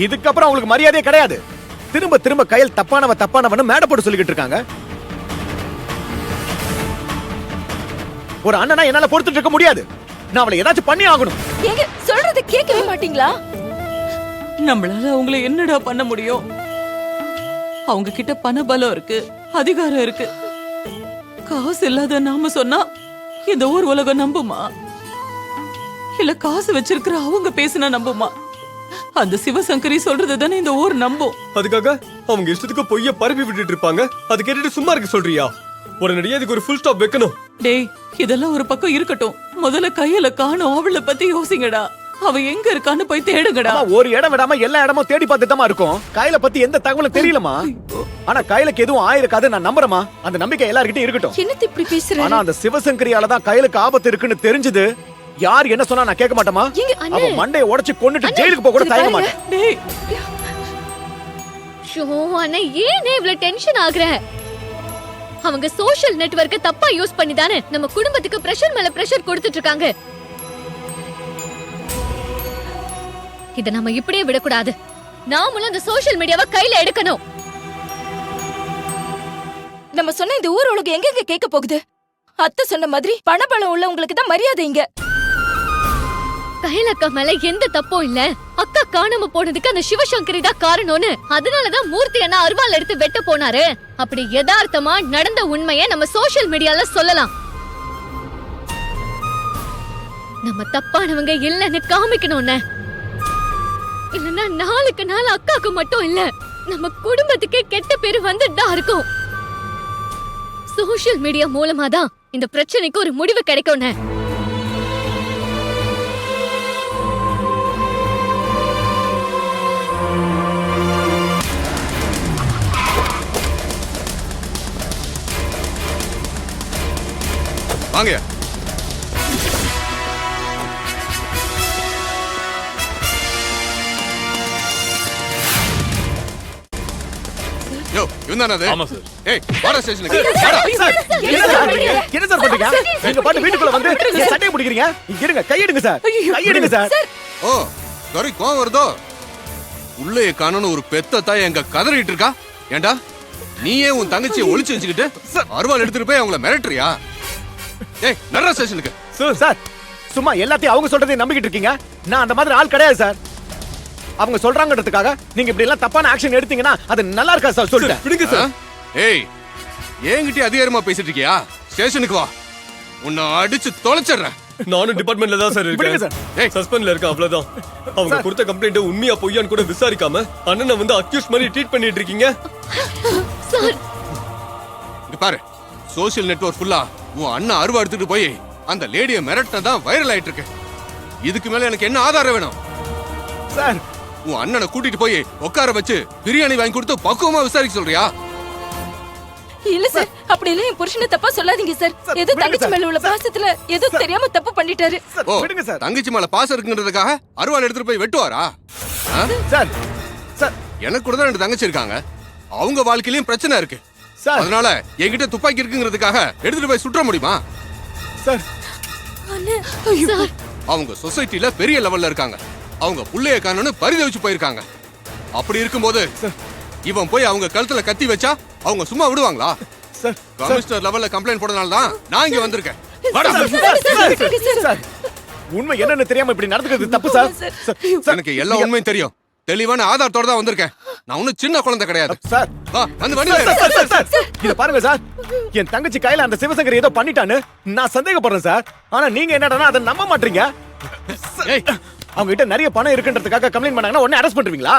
இதுக்கப்புறம் அவங்களுக்கு மரியாதையே கிடையாது. திரும்ப திரும்ப கையில் தப்பானவன்னு மேடை போட்டு சொல்லிக்கிட்டு இருக்காங்க. ஒரு அண்ணனா என்னால பொறுத்துட்டு இருக்க முடியாது. நான் அவளை ஏதாச்சும் பண்ணி ஆகணும். ஏங்க சொல்றத கேட்கவே மாட்டீங்களா? நம்மளால அவங்கள என்னடா பண்ண முடியும்? அவங்க கிட்ட பண பலம் இருக்கு, அதிகாரம் இருக்கு. காசு இல்லாத நாம சொன்னா இந்த ஊர் உலகம் நம்புமா? இல்ல காசு வச்சிருக்கிற அவங்க பேசினா நம்புமா? அந்த சிவசங்கரி சொல்றது தானே இந்த ஊர் நம்பும். அதுக்காக அவங்க இஷ்டத்துக்கு பொய்ய பரப்பி விட்டுட்டு இருப்பாங்க. அது கேட்டுட்டு சும்மா இருக்க சொல்றியா? உடனடியே அதுக்கு ஒரு ஃபுல் ஸ்டாப் வைக்கணும். டேய், இதெல்லாம் ஒரு பக்கம் இருக்கட்டும். முதல்ல கையில காணோம் அவளை பத்தி யோசிங்கடா. அவ எங்க இருக்கான்னு போய் தேடுங்கடா. ஒரு இடம் விடாம எல்லா இடமும் தேடி பார்த்துட்டு இருக்கும். கையில பத்தி எந்த தகவலும் தெரியலமா. ஆனா கையிலுக்கு எதுவும் ஆயிருக்காது நான் நம்புறேமா. அந்த நம்பிக்கை எல்லார்கிட்டயும் இருக்கட்டும். என்னது இப்படி பேசுற? ஆனா அந்த சிவசங்கரியால தான் கையிலுக்கு ஆபத்து இருக்குன்னு தெரிஞ்சது. யார் என்ன சொன்னா நான் கேட்க மாட்டேமா. அவ மண்டையை உடைச்சு கொன்னுட்டு ஜெயிலுக்கு போக கூட தயங்க மாட்டேன். டேய் ஷோ அண்ணா, ஏன் இவ்ளோ டென்ஷன் ஆகுற? அவங்க சோஷியல் நெட்வொர்க்க தப்பா யூஸ் பண்ணி தானே நம்ம குடும்பத்துக்கு பிரஷர் மேல பிரஷர் கொடுத்துட்டு இருக்காங்க. இத நம்ம இப்படியே விடக்கூடாது. நாமளும் அந்த சோஷியல் மீடியாவை கையில எடுக்கணும். நம்ம சொன்ன இந்த ஊர் உலகம் எங்க கேட்க போகுது? அத்தை சொன்ன மாதிரி பணபலம் உள்ள உங்களுக்கு தான் மரியாதை இங்க. கையிலக்கா மேல எந்த தப்பும் இல்ல. அக்கா காணாம போனதுக்கு அந்த சிவசங்கரி தான் காரணம்னு. அதனாலதான் மூர்த்தி அண்ணா அருவாள் எடுத்து வெட்ட போனாரு. அப்படி யதார்த்தமா நடந்த உண்மையை நம்ம சோஷியல் மீடியால சொல்லலாம். நம்ம தப்பானவங்க இல்லன்னு காமிக்கணும்னு. இல்லன்னா நாளுக்கு நாள் அக்காக்கு மட்டும் இல்ல, நம்ம குடும்பத்துக்கே கெட்ட பேரு வந்துட்டா இருக்கும். சோஷியல் மீடியா மூலமா தான் இந்த பிரச்சனைக்கு ஒரு முடிவு கிடைக்கும்னு. வாங்க. யோ, இவன்தானே அது? ஆமா சார். ஏய், வாடா ஸ்டேஷனுக்கு. சார், என்ன சார் பண்றீங்க? நீங்க பாட்டு வீட்டுக்குள்ள வந்து ஏன் சட்டையை பிடிக்கிறீங்க? இருங்க, கையெடுங்க சார். கையெடுங்க சார். ஓ, கரி கோவம் வருதோ? உள்ளே காணோன்னு ஒரு பெத்த தாய் எங்க கதறிட்டு இருக்கா. ஏண்டா நீயே உன் தங்கச்சியை ஒளிச்சு வச்சுக்கிட்டு அருவாள் எடுத்துட்டு போய் அவங்கள மிரட்டுறியா? ஏய், நடரா ஸ்டேஷனுக்கு. சார், சும்மா எல்லாத்தையும் அவங்க சொல்றதை நம்பிக்கிட்டு இருக்கீங்க. நான் அந்த மாதிரி ஆள் கிடையாது சார். அவங்க சொல்றாங்கன்றதுக்காக நீங்க இப்படி எல்லாம் தப்பான ஆக்ஷன் எடுத்தீங்கன்னா அது நல்லா இருக்கா சார்? சொல்லுங்க. விடுங்க சார். ஏய், என்கிட்ட அதிகாரமா பேசிட்டு இருக்கியா? ஸ்டேஷனுக்கு வா, உன்னை அடிச்சு தொலைச்சிடுறேன். நானும் டிபார்ட்மெண்ட்ல தான் சார் விடுங்க இருக்கேன். சார். ஏய், சஸ்பெண்ட்ல இருக்கேன், அவ்வளவுதான். அவங்க கொடுத்த கம்ப்ளைண்ட் உண்மையா பொய்யான்னு கூட விசாரிக்காம அண்ணனை வந்து அக்யூஸ் மாதிரி ட்ரீட் பண்ணிட்டு இருக்கீங்க. இங்க பாரு, சோஷியல் நெட்வொர்க் ஃபுல்லா உன் அண்ணன் அருவா எடுத்துட்டு போய் அந்த லேடியை மிரட்டினதான் வைரல் ஆயிட்டு இருக்கு. இதுக்கு மேல எனக்கு என்ன ஆதாரம் வேணும்? சார், உன் அண்ணனை கூட்டிட்டு போய் உட்கார வச்சு பிரியாணி வாங்கி கொடுத்து பக்குவமா விசாரிக்க சொல்றியா? இல்ல சார், அப்படி எல்லாம் என் புருஷனை தப்பா சொல்லாதீங்க சார். ஏதோ தங்கச்சி மேல உள்ள பாசத்துல ஏதோ தெரியாம தப்பு பண்ணிட்டாரு. ஓ, விடுங்க சார். தங்கச்சி மேல பாசம் இருக்குன்றதுக்காக அருவாள் எடுத்துட்டு போய் வெட்டுவாரா? சார், சார், எனக்கு கூட தான் 2 தங்கச்சி இருக்காங்க. அவங்க வாழ்க்கையிலயும் பிரச்சனை இருக்கு. சார். அதனால என்கிட்ட துப்பாக்கி இருக்குங்கிறதுக்காக எடுத்துட்டு போய் சுற்ற முடியுமா? சார், சார், அவங்க சொசைட்டில பெரிய லெவல்ல இருக்காங்க. அவங்க புள்ளைய காணோன்னு பரிதவிச்சு போயிருக்காங்க. அப்படி இருக்கும்போது இவன் போய் அவங்க கழுத்துல கத்தி வச்சா அவங்க சும்மா விடுவாங்களா? சார், கமிஷனர் லெவல்ல கம்ப்ளைண்ட் போடனால தான் நான் இங்க வந்திருக்கேன். வாடா. சார், உண்மை என்னன்னு தெரியாம இப்படி நடந்துக்கிறது தப்பு சார். சார், எனக்கு எல்லா உண்மையும் தெரியும். தெளிவான ஆதாரத்தோட தான் வந்திருக்கேன். நான் ஒன்னும் சின்ன குழந்தை கிடையாது. சார், வா, வந்து வண்டி சார், சார், சார், சார், இத பாருங்க சார். என் தங்கச்சி கையில அந்த சிவசங்கரி ஏதோ பண்ணிட்டான்னு நான் சந்தேகப்படுறேன் சார். ஆனா நீங்க என்னடா அதை நம்ப மாட்டீங்க. ஏய், அவங்க கிட்ட நிறைய பணம் இருக்குன்றதுக்காக கம்ப்ளைண்ட் பண்ணாங்கன்னா உடனே அரெஸ்ட் பண்ணுவீங்களா?